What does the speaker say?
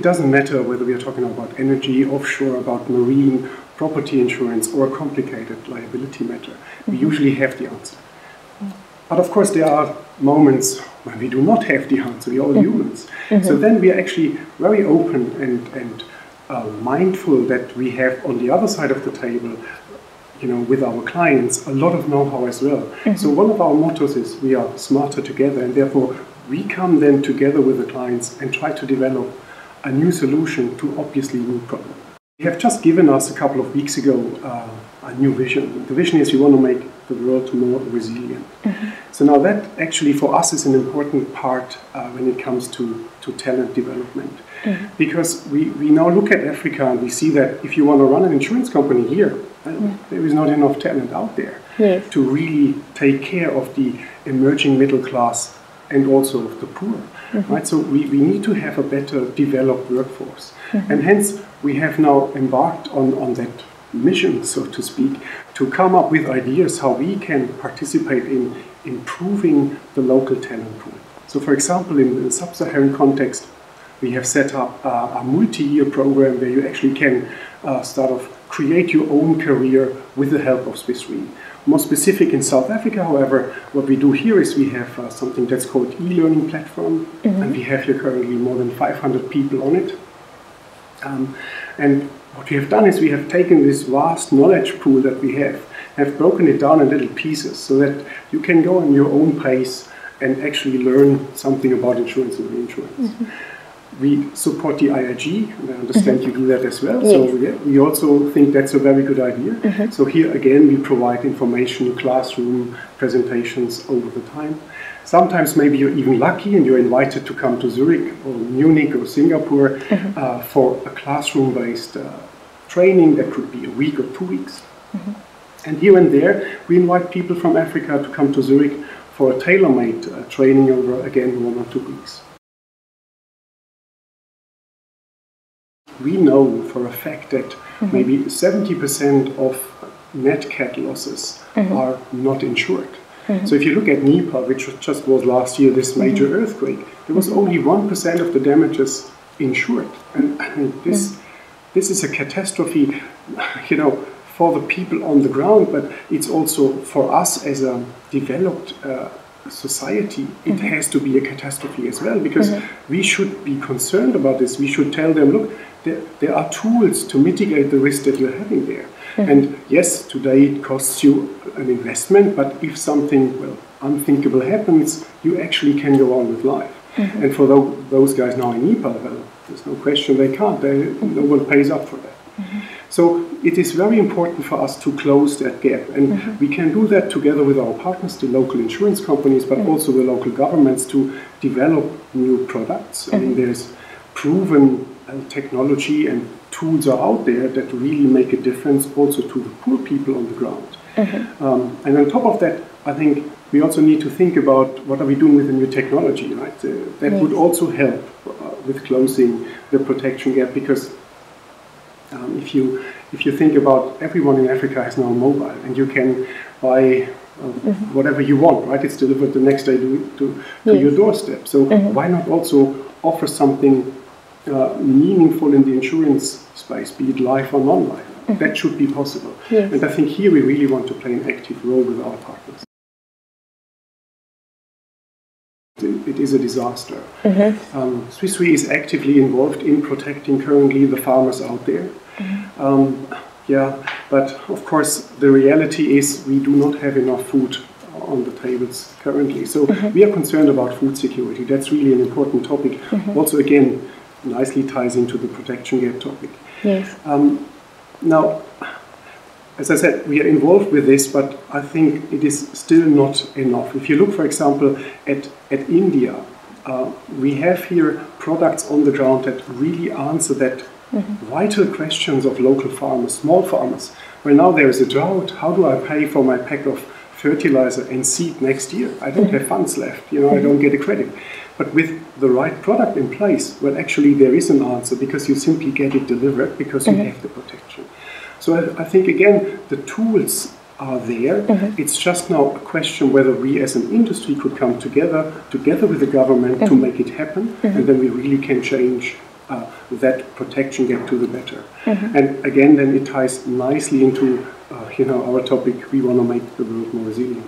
doesn't matter whether we are talking about energy, offshore, about marine, property insurance, or a complicated liability matter. We usually have the answer. But of course there are moments when we do not have the answer, we are all humans. So then we are actually very open and mindful that we have on the other side of the table, with our clients, a lot of know-how as well. So one of our mottos is we are smarter together, and therefore we come then together with the clients and try to develop a new solution to obviously new problem. You have just given us a couple of weeks ago a new vision. The vision is we want to make the world more resilient. So now that actually for us is an important part when it comes to talent development. Because we now look at Africa and we see that if you want to run an insurance company here, there is not enough talent out there to really take care of the emerging middle class and also of the poor. Right? So we need to have a better developed workforce. And hence we have now embarked on that mission, so to speak, to come up with ideas how we can participate in improving the local talent pool. So for example, in the sub-Saharan context, we have set up a multi-year program where you actually can create your own career with the help of Swiss Re. More specific in South Africa, however, what we do here is we have something that's called e-learning platform, and we have here currently more than 500 people on it. And what we have done is we have taken this vast knowledge pool that we have broken it down in little pieces so that you can go on your own pace and actually learn something about insurance and reinsurance. We support the IIG, and I understand you do that as well. So we also think that's a very good idea. So here again we provide information, classroom presentations over the time. Sometimes maybe you're even lucky and you're invited to come to Zurich or Munich or Singapore for a classroom-based training that could be a week or 2 weeks. And here and there we invite people from Africa to come to Zurich for a tailor-made training over again 1 or 2 weeks. We know for a fact that maybe 70% of net cat losses are not insured. So if you look at Nepal, which just was last year, this major earthquake, there was only 1% of the damages insured. And I mean, this is a catastrophe, for the people on the ground, but it's also for us as a developed society, it has to be a catastrophe as well, because we should be concerned about this. We should tell them, look, there are tools to mitigate the risk that you're having there. And yes, today it costs you an investment, but if something unthinkable happens, you actually can go on with life. And for those guys now in Nepal, there's no question they can't. No one pays up for that. So it is very important for us to close that gap. And we can do that together with our partners, the local insurance companies, but also the local governments, to develop new products. I mean, there's proven technology and tools are out there that really make a difference also to the poor people on the ground. And on top of that, I think we also need to think about what are we doing with the new technology, right? That would also help with closing the protection gap, because if you think about everyone in Africa has now mobile, and you can buy whatever you want, right? It's delivered the next day to your doorstep. So why not also offer something meaningful in the insurance space, be it life or non-life? That should be possible. And I think here we really want to play an active role with our partners. It is a disaster. Swiss Re is actively involved in protecting currently the farmers out there. But of course the reality is we do not have enough food on the tables currently. So we are concerned about food security. That's really an important topic. Also, again, nicely ties into the protection gap topic. Now, as I said, we are involved with this, but I think it is still not enough. If you look, for example, at India, we have here products on the ground that really answer that vital questions of local farmers, small farmers. Well, now there is a drought. How do I pay for my pack of fertilizer and seed next year? I don't have funds left. I don't get a credit. But with the right product in place, well, actually there is an answer, because you simply get it delivered because you have the protection. So I think, again, the tools are there. It's just now a question whether we as an industry could come together with the government to make it happen, and then we really can change that protection get to the better. And again, then it ties nicely into our topic. We want to make the world more resilient.